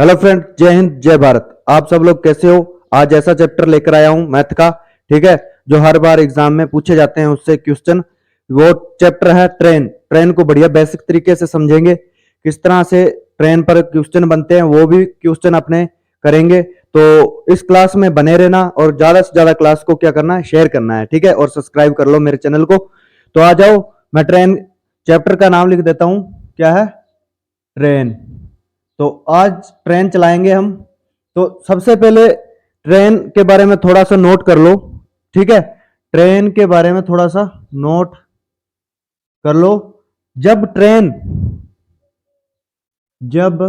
Hello friend, जय हिंद जय भारत। आप सब लोग कैसे हो? आज ऐसा चैप्टर लेकर आया हूं मैथ का, ठीक है, जो हर बार एग्जाम में पूछे जाते हैं उससे क्वेश्चन। वो चैप्टर है ट्रेन। ट्रेन को बढ़िया बेसिक तरीके से समझेंगे, किस तरह से ट्रेन पर क्वेश्चन बनते हैं वो भी क्वेश्चन अपने करेंगे। तो इस क्लास में बने रहना और ज्यादा से ज्यादा क्लास को क्या करना है, शेयर करना है, ठीक है, और सब्सक्राइब कर लो मेरे चैनल को। तो आ जाओ, मैं ट्रेन चैप्टर का नाम लिख देता हूं, क्या है? ट्रेन। तो आज ट्रेन चलाएंगे हम। तो सबसे पहले ट्रेन के बारे में थोड़ा सा नोट कर लो, ठीक है। ट्रेन के बारे में थोड़ा सा नोट कर लो। जब ट्रेन जब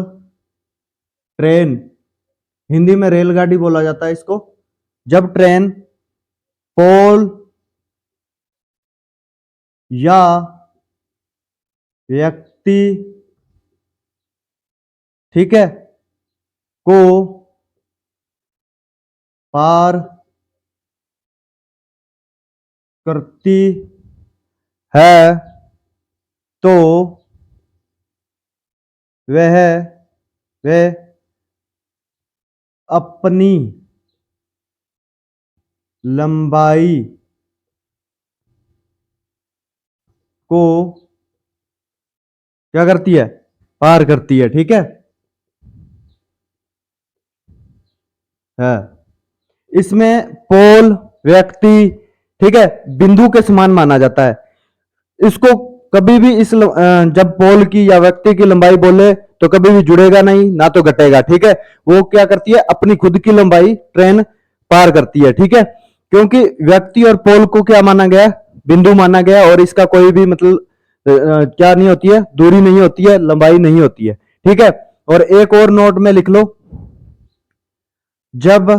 ट्रेन हिंदी में रेलगाड़ी बोला जाता है इसको। जब ट्रेन पोल या व्यक्ति, ठीक है, को पार करती है तो वह वह अपनी लंबाई को क्या करती है? पार करती है, ठीक है। इसमें पोल, व्यक्ति, ठीक है, बिंदु के समान माना जाता है इसको। कभी भी जब पोल की या व्यक्ति की लंबाई बोले तो कभी भी जुड़ेगा नहीं, ना तो घटेगा, ठीक है। वो क्या करती है? अपनी खुद की लंबाई ट्रेन पार करती है, ठीक है। क्योंकि व्यक्ति और पोल को क्या माना गया? बिंदु माना गया, और इसका कोई भी मतलब क्या नहीं होती है, दूरी नहीं होती है, लंबाई नहीं होती है, ठीक है। और एक और नोट में लिख लो, जब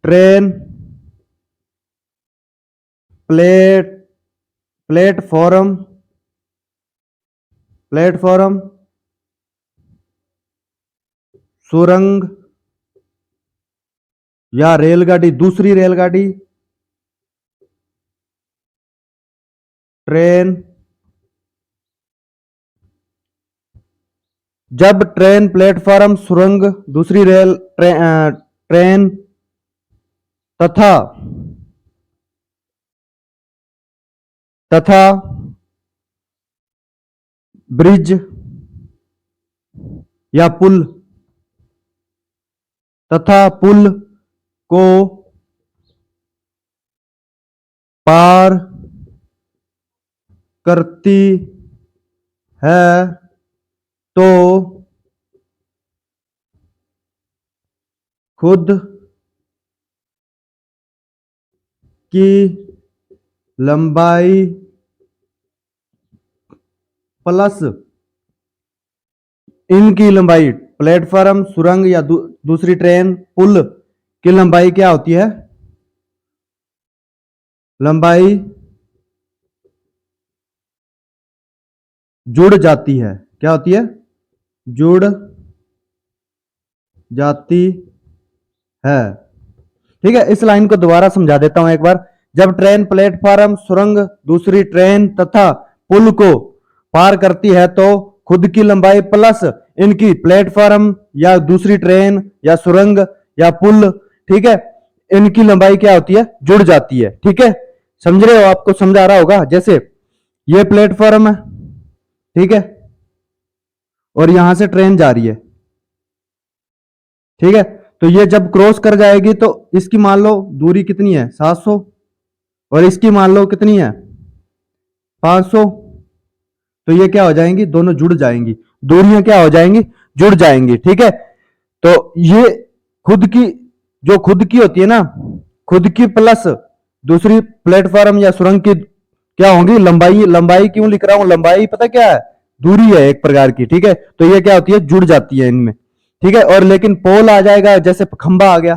ट्रेन प्लेटफॉर्म प्लेटफॉर्म सुरंग या रेलगाड़ी, दूसरी रेलगाड़ी, ट्रेन, जब ट्रेन प्लेटफॉर्म सुरंग, दूसरी ट्रेन तथा तथा ब्रिज या पुल को पार करती है तो खुद की लंबाई प्लस इनकी लंबाई, प्लेटफॉर्म सुरंग या दूसरी ट्रेन पुल की लंबाई क्या होती है? लंबाई जुड़ जाती है। क्या होती है? जुड़ जाती है, ठीक है। इस लाइन को दोबारा समझा देता हूं एक बार। जब ट्रेन प्लेटफॉर्म सुरंग, दूसरी ट्रेन तथा पुल को पार करती है तो खुद की लंबाई प्लस इनकी, प्लेटफॉर्म या दूसरी ट्रेन या सुरंग या पुल, ठीक है, इनकी लंबाई क्या होती है? जुड़ जाती है, ठीक है। समझ रहे हो? आपको समझ आ रहा होगा। जैसे ये प्लेटफॉर्म है, ठीक है, और यहां से ट्रेन जा रही है, ठीक है। तो ये जब क्रॉस कर जाएगी तो इसकी मान लो दूरी कितनी है? 700, और इसकी मान लो कितनी है? 500। तो ये क्या हो जाएंगी? दोनों जुड़ जाएंगी, दूरियां क्या हो जाएंगी? जुड़ जाएंगी, ठीक है। तो ये खुद की, जो खुद की होती है ना, खुद की प्लस दूसरी प्लेटफॉर्म या सुरंग की क्या होंगी? लंबाई। लंबाई क्यों लिख रहा हूं? लंबाई पता क्या है? दूरी है एक प्रकार की, ठीक है। तो ये क्या होती है? जुड़ जाती है इनमें, ठीक है। और लेकिन पोल आ जाएगा, जैसे खंबा आ गया,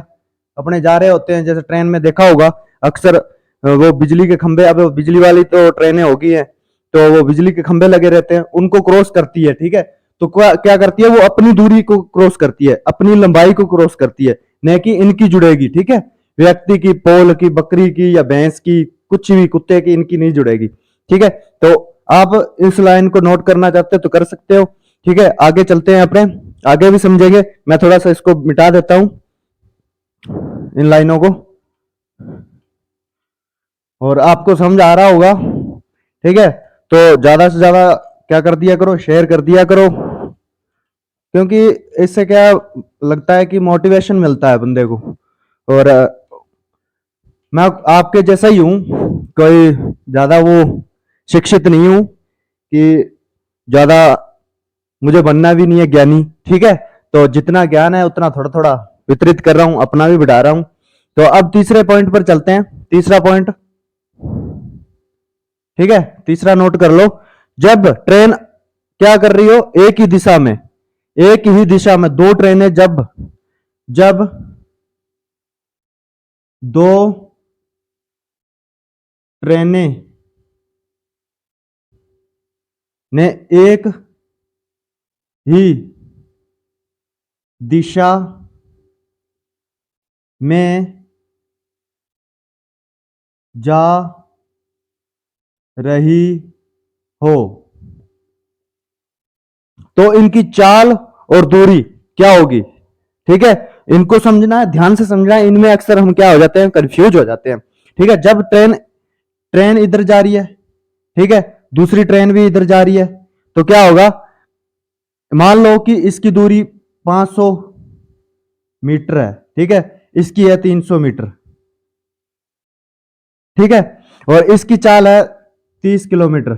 अपने जा रहे होते हैं, जैसे ट्रेन में देखा होगा अक्सर वो बिजली के खंभे, अब बिजली वाली तो ट्रेनें होगी हैं, तो वो बिजली के खंभे लगे रहते हैं, उनको क्रॉस करती है, ठीक है। तो क्या करती है? वो अपनी दूरी को क्रॉस करती है, अपनी लंबाई को क्रॉस करती है, न कि इनकी जुड़ेगी, ठीक है। व्यक्ति की, पोल की, बकरी की या भैंस की, कुछ भी, कुत्ते की, इनकी नहीं जुड़ेगी, ठीक है। तो आप इस लाइन को नोट करना चाहते हो तो कर सकते हो। ठीक है, आगे चलते हैं अपने, आगे भी समझेंगे। मैं थोड़ा सा इसको मिटा देता हूं, इन लाइनों को, और आपको समझ आ रहा होगा। ठीक है, तो ज्यादा से ज्यादा क्या कर दिया करो, शेयर कर दिया करो, क्योंकि इससे क्या लगता है कि मोटिवेशन मिलता है बंदे को। और मैं आपके जैसा ही हूं, कोई ज्यादा वो शिक्षित नहीं हूं कि ज्यादा मुझे बनना भी नहीं है ज्ञानी। ठीक है, तो जितना ज्ञान है उतना थोड़ा थोड़ा वितरित कर रहा हूं, अपना भी बढ़ा रहा हूं। तो अब तीसरे पॉइंट पर चलते हैं, तीसरा पॉइंट। ठीक है, तीसरा नोट कर लो। जब ट्रेन क्या कर रही हो, एक ही दिशा में, एक ही दिशा में दो ट्रेनें, जब जब दो ट्रेनें ने एक ही दिशा में जा रही हो तो इनकी चाल और दूरी क्या होगी। ठीक है, इनको समझना है, ध्यान से समझना है। इनमें अक्सर हम क्या हो जाते हैं, कंफ्यूज हो जाते हैं। ठीक है, जब ट्रेन ट्रेन इधर जा रही है, ठीक है, दूसरी ट्रेन भी इधर जा रही है, तो क्या होगा, मान लो कि इसकी दूरी 500 मीटर है। ठीक है, इसकी है 300 मीटर। ठीक है, और इसकी चाल है 30 किलोमीटर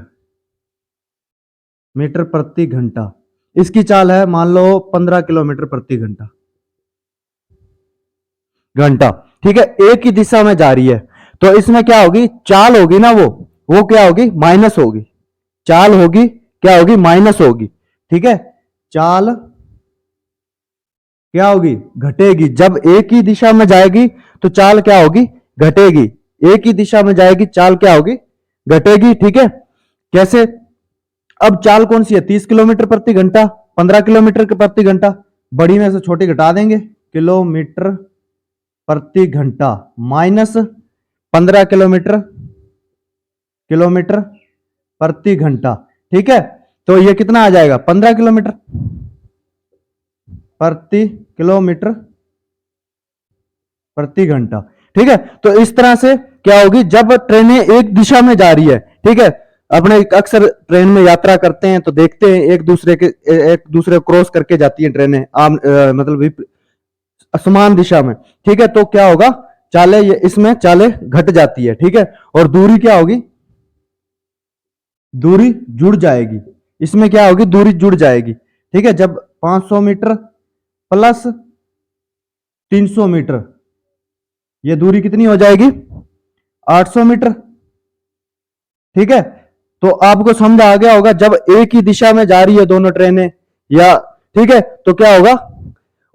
मीटर प्रति घंटा। इसकी चाल है मान लो 15 किलोमीटर प्रति घंटा घंटा। ठीक है, एक ही दिशा में जा रही है, तो इसमें क्या होगी, चाल होगी ना, वो क्या होगी, माइनस होगी। चाल होगी, क्या होगी, माइनस होगी। ठीक है, चाल क्या होगी, घटेगी। जब एक ही दिशा में जाएगी तो चाल क्या होगी, घटेगी। एक ही दिशा में जाएगी, चाल क्या होगी, घटेगी। ठीक है, कैसे, अब चाल कौन सी है, 30 किलोमीटर प्रति घंटा, 15 किलोमीटर प्रति घंटा, बड़ी में से छोटी घटा देंगे, किलोमीटर प्रति घंटा माइनस 15 किलोमीटर किलोमीटर प्रति घंटा। ठीक है, तो ये कितना आ जाएगा, 15 किलोमीटर प्रति किलोमीटर प्रति घंटा। ठीक है, तो इस तरह से क्या होगी, जब ट्रेनें एक दिशा में जा रही है। ठीक है, अपने अक्सर ट्रेन में यात्रा करते हैं तो देखते हैं एक दूसरे क्रॉस करके जाती है ट्रेनें, मतलब समान दिशा में। ठीक है, तो क्या होगा, चालें, ये इसमें चालें घट जाती है। ठीक है, और दूरी क्या होगी, दूरी जुड़ जाएगी। इसमें क्या होगी, दूरी जुड़ जाएगी। ठीक है, जब 500 मीटर प्लस 300 मीटर, ये दूरी कितनी हो जाएगी, 800 मीटर। ठीक है, तो आपको समझ आ गया होगा, जब एक ही दिशा में जा रही है दोनों ट्रेनें, या ठीक है, तो क्या होगा,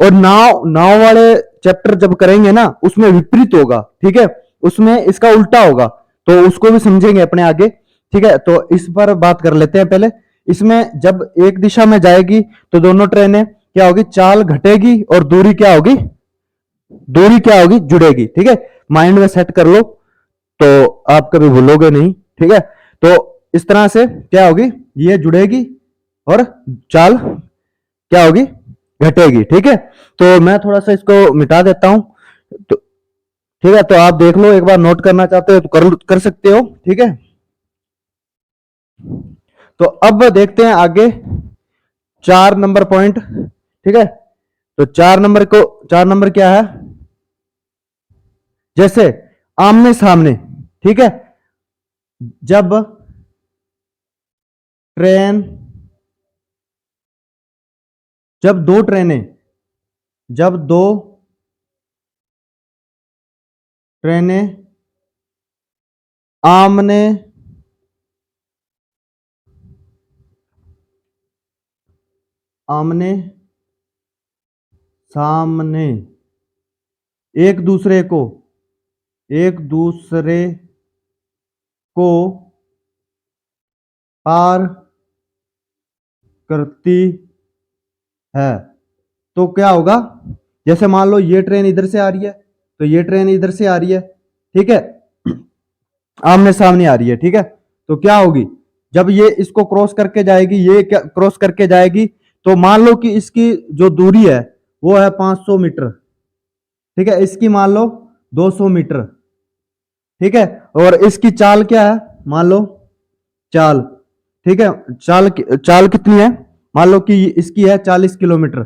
और नाव नाव वाले चैप्टर जब करेंगे ना, उसमें विपरीत होगा। ठीक है, उसमें इसका उल्टा होगा, तो उसको भी समझेंगे अपने आगे। ठीक है, तो इस पर बात कर लेते हैं पहले। इसमें जब एक दिशा में जाएगी तो दोनों ट्रेनें क्या होगी, चाल घटेगी, और दूरी क्या होगी, दूरी क्या होगी, जुड़ेगी। ठीक है, माइंड में सेट कर लो, तो आप कभी भूलोगे नहीं। ठीक है, तो इस तरह से क्या होगी, ये जुड़ेगी और चाल क्या होगी, घटेगी। ठीक है, तो मैं थोड़ा सा इसको मिटा देता हूं। तो ठीक है, तो आप देख लो, एक बार नोट करना चाहते हो तो कर सकते हो। ठीक है, तो अब देखते हैं आगे 4 नंबर पॉइंट। ठीक है, तो 4 नंबर क्या है, जैसे आमने सामने। ठीक है, जब ट्रेन जब दो ट्रेनें जब दो ट्रेनें आमने आमने सामने एक दूसरे को एक दूसरे को पार करती है, तो क्या होगा, जैसे मान लो ये ट्रेन इधर से आ रही है, तो ये ट्रेन इधर से आ रही है। ठीक है, आमने सामने आ रही है। ठीक है, तो क्या होगी, जब ये इसको क्रॉस करके जाएगी, ये क्या क्रॉस करके जाएगी, तो मान लो कि इसकी जो दूरी है वो है 500 मीटर, ठीक है, इसकी मान लो 200 मीटर, ठीक है, और इसकी चाल क्या है, मान लो चाल, ठीक है, चाल कितनी है, मान लो कि इसकी है 40 किलोमीटर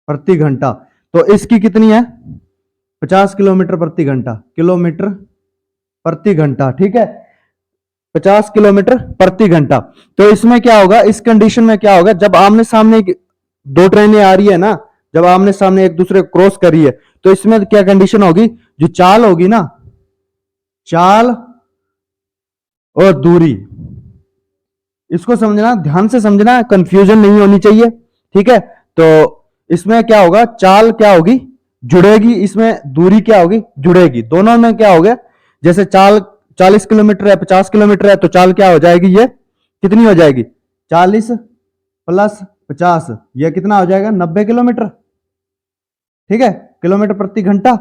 प्रति घंटा, तो इसकी कितनी है 50 किलोमीटर प्रति घंटा, किलोमीटर प्रति घंटा, ठीक है, 50 किलोमीटर प्रति घंटा। तो इसमें क्या होगा, इस कंडीशन में क्या होगा, जब आमने सामने दो ट्रेनें आ रही है ना, जब आमने सामने एक दूसरे को क्रॉस कर रही है, तो इसमें क्या कंडीशन होगी, जो चाल होगी ना, चाल और दूरी, इसको समझना, ध्यान से समझना, कंफ्यूजन नहीं होनी चाहिए, ठीक है। तो इसमें क्या होगा, चाल क्या होगी, जुड़ेगी, इसमें दूरी क्या होगी, जुड़ेगी, दोनों में क्या हो गया, जैसे चाल 40 किलोमीटर है, 50 किलोमीटर है, तो चाल क्या हो जाएगी, ये कितनी हो जाएगी, 40 प्लस 50, ये कितना हो जाएगा, 90 किलोमीटर, ठीक है, किलोमीटर प्रति घंटा।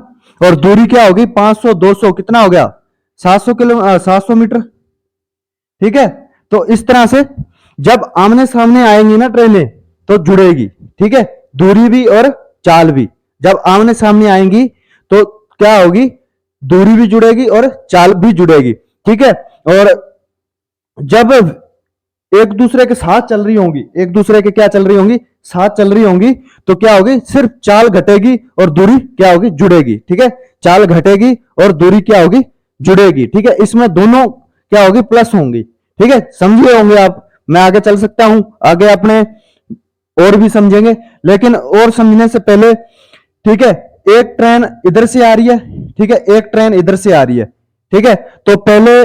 और दूरी क्या होगी, 500 200 कितना हो गया, 700 मीटर, ठीक है। तो इस तरह से जब आमने सामने आएंगी ना ट्रेनें तो जुड़ेगी, ठीक है, दूरी भी और चाल भी, जब आमने सामने आएंगी तो क्या होगी, दूरी भी जुड़ेगी और चाल भी जुड़ेगी, ठीक है। और जब एक दूसरे के साथ चल रही होंगी, एक दूसरे के क्या चल रही होंगी, साथ चल रही होंगी, तो क्या होगी, सिर्फ चाल घटेगी और दूरी क्या होगी, जुड़ेगी, ठीक है, चाल घटेगी और दूरी क्या होगी, जुड़ेगी, ठीक है, इसमें दोनों क्या होगी, प्लस होंगी, ठीक है, समझे होंगे आप। मैं आगे चल सकता हूं, आगे अपने और भी समझेंगे, लेकिन और समझने से पहले, ठीक है, एक ट्रेन इधर से आ रही है, ठीक है, एक ट्रेन इधर से आ रही है, ठीक है, तो पहले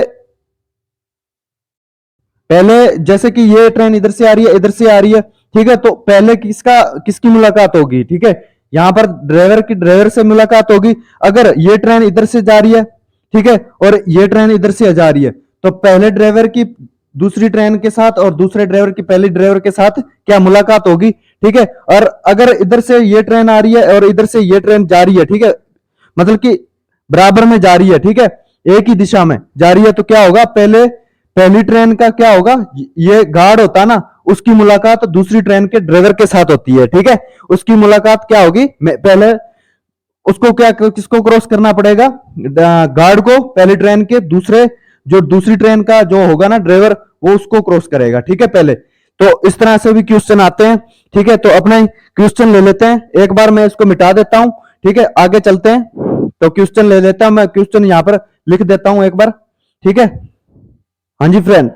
पहले जैसे कि ये ट्रेन इधर से आ रही है, इधर से आ रही है, ठीक है, तो पहले किसकी मुलाकात होगी, ठीक है, यहां पर ड्राइवर से मुलाकात होगी। अगर ये ट्रेन इधर से जा रही है, ठीक है, और ये ट्रेन इधर से जा रही है, तो पहले ड्राइवर की दूसरी ट्रेन के साथ और दूसरे ड्राइवर की पहली ड्राइवर के साथ क्या मुलाकात होगी, ठीक है। और अगर इधर से ये ट्रेन आ रही है और इधर से ये ट्रेन जा रही है, ठीक है, मतलब कि बराबर में जा रही है, ठीक है, एक ही दिशा में जा रही है, तो क्या होगा, पहली ट्रेन का क्या होगा, ये गार्ड होता ना, उसकी मुलाकात दूसरी ट्रेन के ड्राइवर के साथ होती है, ठीक है, उसकी मुलाकात क्या होगी, पहले उसको क्या, किसको क्रॉस करना पड़ेगा, गार्ड को, पहली ट्रेन के जो दूसरी ट्रेन का जो होगा ना ड्राइवर, वो उसको क्रॉस करेगा, ठीक है, पहले। तो इस तरह से भी क्वेश्चन आते हैं, ठीक है, तो अपना क्वेश्चन ले लेते हैं, एक बार मैं इसको मिटा देता हूं, ठीक है, आगे चलते हैं। तो क्वेश्चन ले लेता हूं, मैं क्वेश्चन यहां पर लिख देता हूं एक बार, ठीक है। हाँ जी फ्रेंड,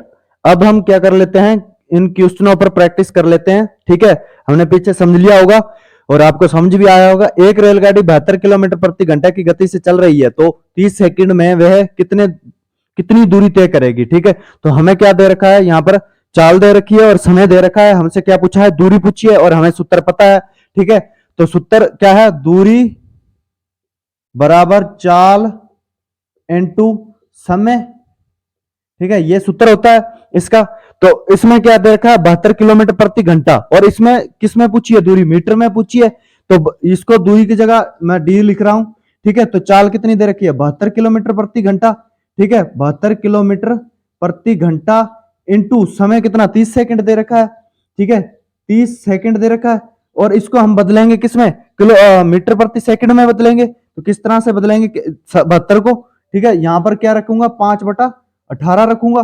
अब हम क्या कर लेते हैं, इन क्वेश्चनों पर प्रैक्टिस कर लेते हैं, ठीक है, हमने पीछे समझ लिया होगा और आपको समझ भी आया होगा। एक रेलगाड़ी 72 किलोमीटर प्रति घंटा की गति से चल रही है, तो 30 सेकंड में वह कितनी दूरी तय करेगी, ठीक है। तो हमें क्या दे रखा है, यहाँ पर चाल दे रखी है और समय दे रखा है, हमसे क्या पूछा है, दूरी पूछी है और हमें सूत्र पता है, ठीक है। तो सूत्र क्या है, दूरी बराबर चाल इनटू समय, ठीक है, ये सूत्र होता है इसका। तो इसमें क्या दे रखा है, 72 किलोमीटर प्रति घंटा, और इसमें किसमें पूछी है, दूरी मीटर में पूछी है, तो इसको दूरी की जगह मैं डी लिख रहा हूं, ठीक है। तो चाल कितनी दे रखी है, 72 किलोमीटर प्रति घंटा, ठीक है, 72 किलोमीटर प्रति घंटा इंटू समय कितना, 30 सेकंड दे रखा है, ठीक है, 30 सेकंड दे रखा है। और इसको हम बदलेंगे किसमें, मीटर प्रति सेकंड में बदलेंगे। तो किस तरह से बदलेंगे, 72 को, ठीक है, यहां पर क्या रखूंगा, 5/18 रखूंगा,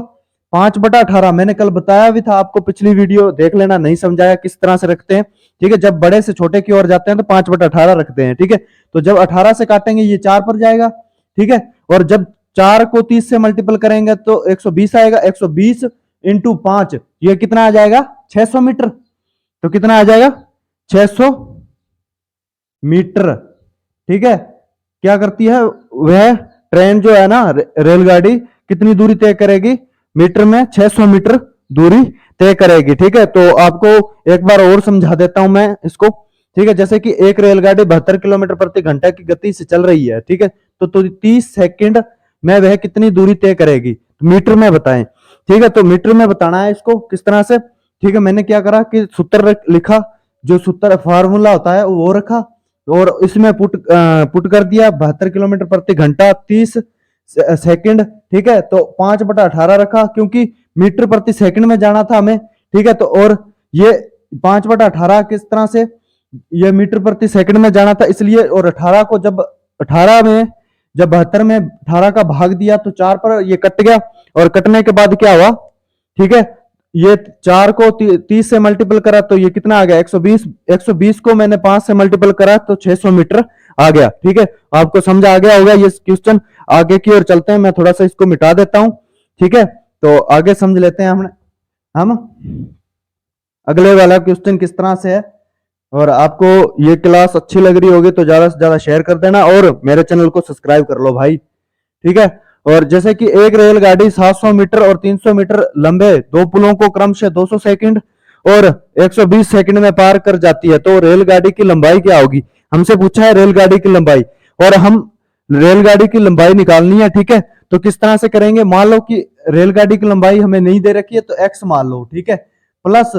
5/18। मैंने कल बताया भी था आपको, पिछली वीडियो देख लेना, नहीं समझाया किस तरह से रखते हैं, ठीक है। जब बड़े से छोटे की ओर जाते हैं तो 5/18 रखते हैं, ठीक है। तो जब 18 से काटेंगे ये 4 पर जाएगा, ठीक है, और जब 4 को 30 से मल्टीपल करेंगे तो 120 आएगा, 120 इंटू 5 ये कितना आ जाएगा, 600 मीटर। तो कितना आ जाएगा, 600 मीटर, ठीक है। क्या करती है वह ट्रेन जो है ना, रेलगाड़ी कितनी दूरी तय करेगी, मीटर में 600 मीटर दूरी तय करेगी, ठीक है। तो आपको एक बार और समझा देता हूं मैं इसको, ठीक है। जैसे कि एक रेलगाड़ी 72 किलोमीटर प्रति घंटा की गति से चल रही है, ठीक है, तो 30 सेकंड में वह कितनी दूरी तय करेगी, तो मीटर में बताएं, ठीक है। तो मीटर में बताना है इसको किस तरह से, ठीक है। मैंने क्या करा कि सूत्र लिखा, जो सूत्र फार्मूला होता है वो रखा, और इसमें पुट कर दिया 72 किलोमीटर प्रति घंटा 30 सेकंड, ठीक है। तो 5/18 रखा, क्योंकि मीटर प्रति सेकंड में जाना था हमें, ठीक है। तो और ये 5/18 किस तरह से, ये मीटर प्रति सेकंड में जाना था इसलिए, और 18 को जब 18 में जब 72 में 18 का भाग दिया तो 4 पर ये कट गया, और कटने के बाद क्या हुआ, ठीक है, ये 4 को 30 से मल्टीपल करा तो ये कितना आ गया 120, 120 को मैंने 5 से मल्टीपल करा तो 600 मीटर आ गया। ठीक है, आपको समझ आ गया होगा ये क्वेश्चन। आगे की ओर चलते हैं, मैं थोड़ा सा इसको मिटा देता हूं। ठीक है, तो आगे समझ लेते हैं हम अगले वाला क्वेश्चन किस तरह से है। और आपको ये क्लास अच्छी लग रही होगी तो ज्यादा से ज्यादा शेयर कर देना और मेरे चैनल को सब्सक्राइब कर लो भाई। ठीक है, और जैसे कि एक रेलगाड़ी 700 मीटर और 300 मीटर लंबे दो पुलों को क्रमशः 200 सेकंड और 120 सेकंड में पार कर जाती है, तो रेलगाड़ी की लंबाई क्या होगी। हमसे पूछा है रेलगाड़ी की लंबाई, और हम रेलगाड़ी की लंबाई निकालनी है। ठीक है, तो किस तरह से करेंगे, मान लो कि रेलगाड़ी की लंबाई हमें नहीं दे रखी है तो x मान लो। ठीक है, प्लस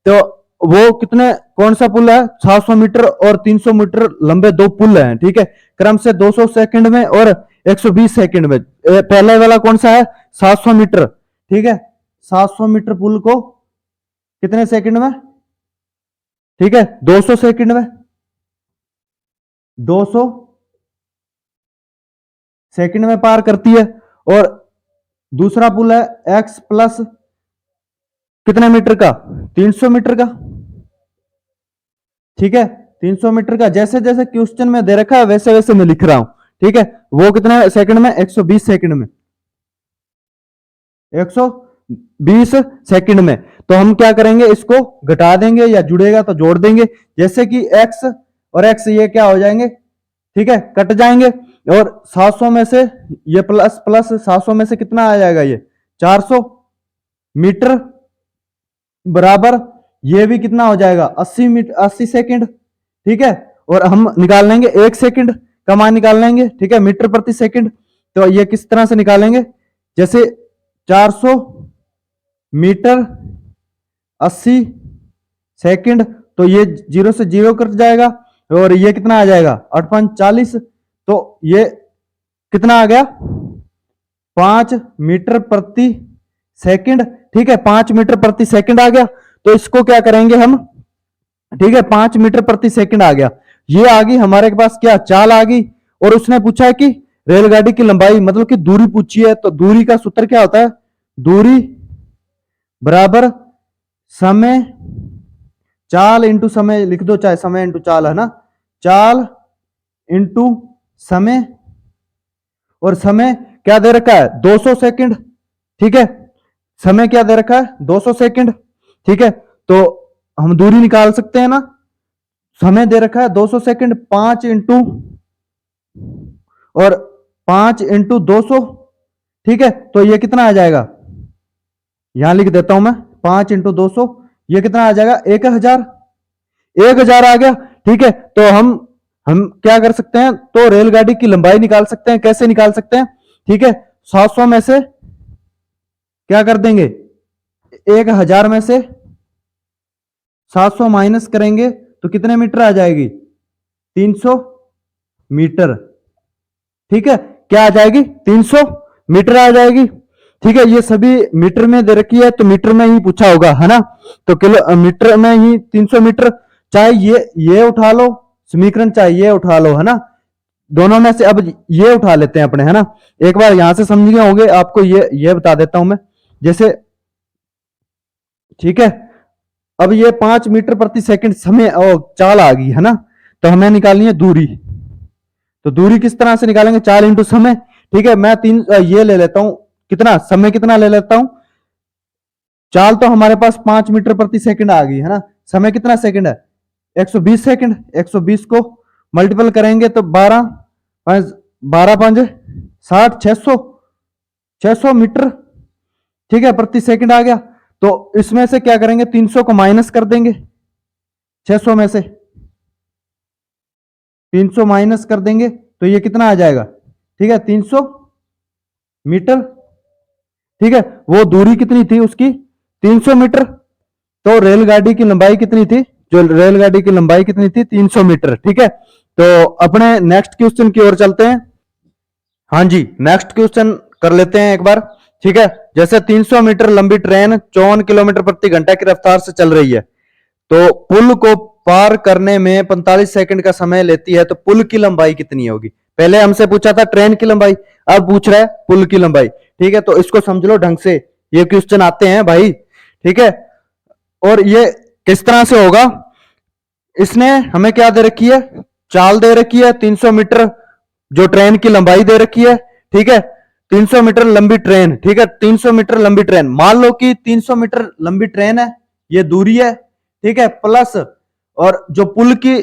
तो वो कितने, कौन सा पुल है, 700 मीटर और 300 मीटर लंबे दो पुल हैं। ठीक है, क्रम से 200 सेकंड में और 120 सेकंड में। पहले वाला कौन सा है, 700 मीटर। ठीक है, 700 मीटर पुल को कितने सेकंड में, ठीक है 200 सेकंड में, 200 सेकंड में पार करती है। और दूसरा पुल है x प्लस कितने मीटर का, 300 मीटर का। ठीक है, 300 मीटर का, जैसे जैसे क्वेश्चन में दे रखा है वैसे वैसे मैं लिख रहा हूं। ठीक है, वो कितने सेकंड में, 120 सेकंड में, 120 सेकंड में। तो हम क्या करेंगे, इसको घटा देंगे या जुड़ेगा तो जोड़ देंगे। जैसे कि x और x ये क्या हो जाएंगे, ठीक है कट जाएंगे, और 700 में से ये प्लस प्लस 700 में से कितना आ जाएगा, ये 400 मीटर बराबर ये भी कितना हो जाएगा 80 मीटर, 80 सेकंड। ठीक है, और हम निकाल लेंगे 1 सेकंड का मान निकाल लेंगे। ठीक है, मीटर प्रति सेकंड। तो ये किस तरह से निकालेंगे, जैसे 400 मीटर 80 सेकंड, तो ये 0 से 0 कट जाएगा, और ये कितना आ जाएगा 8×40, तो ये कितना आ गया 5 मीटर प्रति सेकंड। ठीक है, 5 मीटर प्रति सेकंड आ गया। तो इसको क्या करेंगे हम, ठीक है 5 मीटर प्रति सेकंड आ गया। ये आ गई हमारे पास क्या, चाल आ गई। और उसने पूछा है कि रेलगाड़ी की लंबाई मतलब कि दूरी पूछी है, तो दूरी का सूत्र क्या होता है, दूरी बराबर समय चाल इंटू समय, लिख दो चाहे समय इंटू चाल, है ना, चाल इंटू समय। और समय क्या दे रखा है 200 सेकंड। ठीक है, समय क्या दे रखा है 200 सेकंड। ठीक है, तो हम दूरी निकाल सकते हैं ना, समय दे रखा है 200 सेकंड, 5 इंटू और 5 इंटू 200। ठीक है, तो ये कितना आ जाएगा, यहां लिख देता हूं मैं 5 इंटू 200, ये कितना आ जाएगा 1000, 1000 आ गया। ठीक है, तो हम क्या कर सकते हैं, तो रेलगाड़ी की लंबाई निकाल सकते हैं। कैसे निकाल सकते हैं, ठीक है 700 में से क्या कर देंगे, 1000 में से 700 माइनस करेंगे तो कितने मीटर आ जाएगी, 300 मीटर। ठीक है, क्या आ जाएगी 300 मीटर आ जाएगी। ठीक है, ये सभी मीटर में दे रखी है तो मीटर में ही पूछा होगा, है ना, तो किलो मीटर में ही 300 मीटर। चाहे ये उठा लो समीकरण, चाहे ये उठा लो, है ना, दोनों में से अब ये उठा लेते हैं अपने, है ना। एक बार यहां से समझ गए होंगे, आपको ये बता देता हूं मैं, जैसे ठीक है, अब ये 5 मीटर प्रति सेकंड समय और चाल आ गई, है ना, तो हमें निकालनी है दूरी। तो दूरी किस तरह से निकालेंगे, चाल इंटू समय। ठीक है, मैं ये ले लेता हूं, कितना समय कितना ले लेता हूं, चाल तो हमारे पास 5 मीटर प्रति सेकंड आ गई, है ना, समय कितना सेकंड है 120 सेकंड। 120 को मल्टीपल करेंगे तो 12 5 60, 600 मीटर। ठीक है, प्रति सेकंड आ गया। तो इसमें से क्या करेंगे, 300 को माइनस कर देंगे 600 में से, 300 माइनस कर देंगे तो ये कितना आ जाएगा, ठीक है 300 मीटर। ठीक है, वो दूरी कितनी थी उसकी 300 मीटर। तो रेलगाड़ी की लंबाई कितनी थी, जो रेलगाड़ी की लंबाई कितनी थी 300 मीटर। ठीक है, तो अपने नेक्स्ट क्वेश्चन की ओर चलते हैं। हाँ जी, नेक्स्ट क्वेश्चन कर लेते हैं एक बार। ठीक है, जैसे 300 मीटर लंबी ट्रेन 54 किलोमीटर प्रति घंटा की रफ्तार से चल रही है, तो पुल को पार करने में 45 सेकंड का समय लेती है, तो पुल की लंबाई कितनी होगी? पहले हमसे पूछा था ट्रेन की लंबाई, अब पूछ रहा है पुल की लंबाई। ठीक है, तो इसको समझ लो ढंग से, ये क्वेश्चन आते हैं भाई। ठीक है, और ये किस तरह से होगा? इसने हमें क्या दे रखी है? चाल दे रखी है 300 मीटर, जो ट्रेन की लंबाई दे रखी है। ठीक है, 300 मीटर लंबी ट्रेन। ठीक है, 300 मीटर लंबी ट्रेन, मान लो कि 300 मीटर लंबी ट्रेन है, ये दूरी है। ठीक है, प्लस और जो पुल की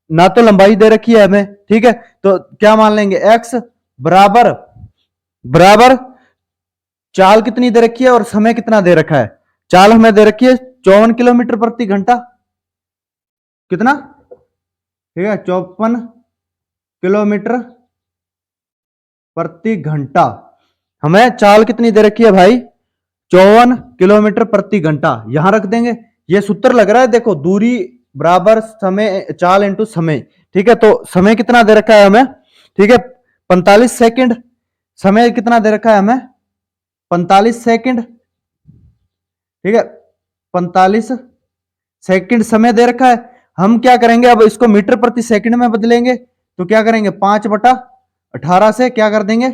ना तो लंबाई दे रखी है हमें। ठीक है, तो क्या मान लेंगे? एक्स बराबर बराबर चाल कितनी दे रखी है और समय कितना दे रखा है? चाल हमें दे रखी है 54 किलोमीटर प्रति घंटा। कितना? ठीक है, 54 किलोमीटर प्रति घंटा। हमें चाल कितनी दे रखी है भाई? 54 किलोमीटर प्रति घंटा। यहां रख देंगे, ये सूत्र लग रहा है, देखो दूरी बराबर समय, चाल इंटू समय। ठीक है, तो समय कितना दे रखा है हमें? ठीक है, 45 सेकंड। समय कितना दे रखा है हमें? 45 सेकंड। ठीक है, 45 सेकंड समय दे रखा है। हम क्या करेंगे, अब इसको मीटर प्रति सेकंड में बदलेंगे, तो क्या करेंगे? 5/18 से क्या कर देंगे?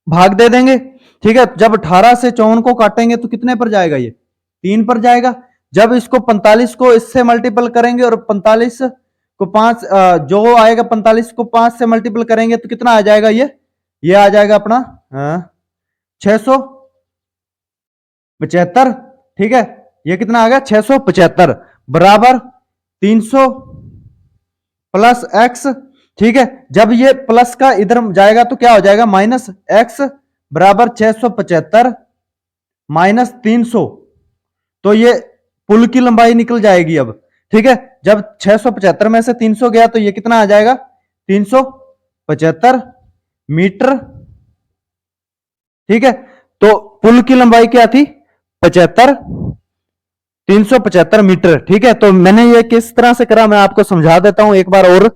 भाग दे देंगे। ठीक है, जब 18 से 54 को काटेंगे तो कितने पर जाएगा? ये 3 पर जाएगा। जब इसको 45 को इससे मल्टीपल करेंगे और 45 को 5 जो आएगा 45 को 5 से मल्टीपल करेंगे तो कितना आ जाएगा? ये आ जाएगा अपना 675। ठीक है, ये कितना आ गया? 675 बराबर 300 प्लस एक्स। ठीक है, जब ये प्लस का इधर जाएगा तो क्या हो जाएगा? माइनस एक्स बराबर 675 माइनस 300, तो ये पुल की लंबाई निकल जाएगी अब। ठीक है, जब 675 में से 300 गया तो ये कितना आ जाएगा? 375 मीटर। ठीक है, तो पुल की लंबाई क्या थी? 375 मीटर। ठीक है, तो मैंने ये किस तरह से करा मैं आपको समझा देता हूं एक बार और।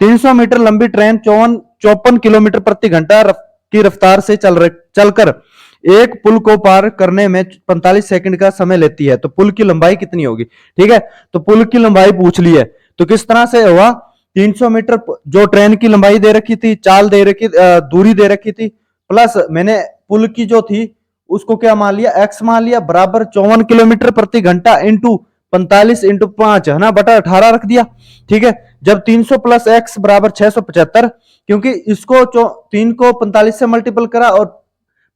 300 मीटर लंबी ट्रेन 54 किलोमीटर प्रति घंटा की रफ्तार से चलकर एक पुल को पार करने में 45 सेकंड का समय लेती है, तो पुल की लंबाई कितनी होगी? ठीक है, तो पुल की लंबाई पूछ ली है, तो किस तरह से हुआ? 300 मीटर जो ट्रेन की लंबाई दे रखी थी, चाल दे रखी, दूरी दे रखी थी, प्लस मैंने पुल की जो थी उसको क्या मान लिया? एक्स मान लिया, बराबर 54 किलोमीटर प्रति घंटा इंटू 45 इंटू 5 है ना, बटा 18 रख दिया। ठीक है, जब 300 प्लस एक्स बराबर 675, क्योंकि इसको 3 को 45 से मल्टीपल करा और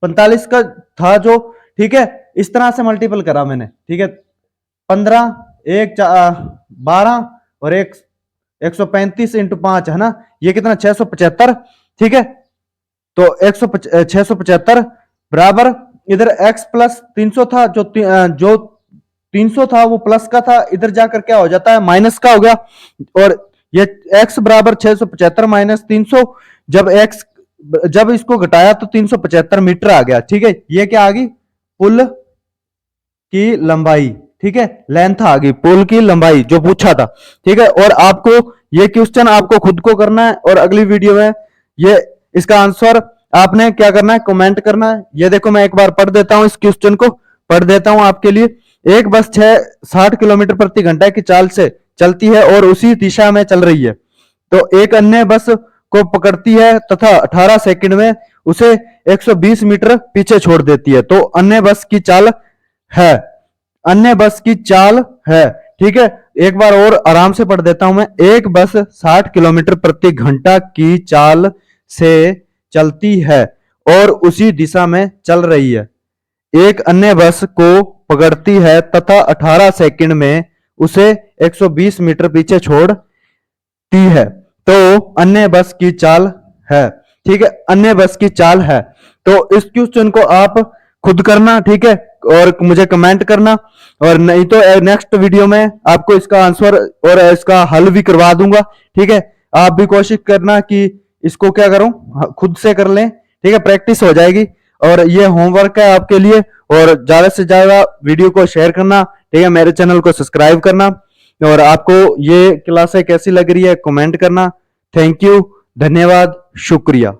45 का था जो, ठीक है, इस तरह से मल्टीपल करा मैंने। ठीक है, 15 1 12 और 135 इंटू 5 है ना, ये कितना? 675। ठीक है, तो 675 बराबर इधर x प्लस 300 था, जो 300 था वो प्लस का था, इधर जाकर क्या हो जाता है? माइनस का हो गया। और ये x बराबर 675 माइनस 300, जब इसको घटाया तो 375 मीटर आ गया। ठीक है, ये क्या आ गई? पुल की लंबाई। ठीक है, लेंथ आ गई, पुल की लंबाई जो पूछा था। ठीक है, और आपको ये क्वेश्चन आपको खुद को करना है, और अगली वीडियो में ये इसका आंसर आपने क्या करना है? कमेंट करना है। ये देखो मैं एक बार पढ़ देता हूं, इस क्वेश्चन को पढ़ देता हूं आपके लिए। एक बस 60 किलोमीटर प्रति घंटा की चाल से चलती है और उसी दिशा में चल रही है, तो एक अन्य बस को पकड़ती है तथा 18 सेकंड में उसे 120 मीटर पीछे छोड़ देती है, तो अन्य बस की चाल है। अन्य बस की चाल है। ठीक है, एक बार और आराम से पढ़ देता हूं मैं। एक बस 60 किलोमीटर प्रति घंटा की चाल से चलती है और उसी दिशा में चल रही है, एक अन्य बस को पकड़ती है तथा 18 सेकंड में उसे 120 मीटर पीछे छोड़ती है, तो अन्य बस की चाल है। ठीक है, अन्य बस की चाल है। तो इस क्वेश्चन को आप खुद करना। ठीक है, और मुझे कमेंट करना, और नहीं तो नेक्स्ट वीडियो में आपको इसका आंसर और इसका हल भी करवा दूंगा। ठीक है, आप भी कोशिश करना कि इसको क्या करूं, खुद से कर लें। ठीक है, प्रैक्टिस हो जाएगी, और ये होमवर्क है आपके लिए। और ज्यादा से ज्यादा वीडियो को शेयर करना। ठीक है, मेरे चैनल को सब्सक्राइब करना, और आपको ये क्लासें कैसी लग रही है कमेंट करना। थैंक यू, धन्यवाद, शुक्रिया।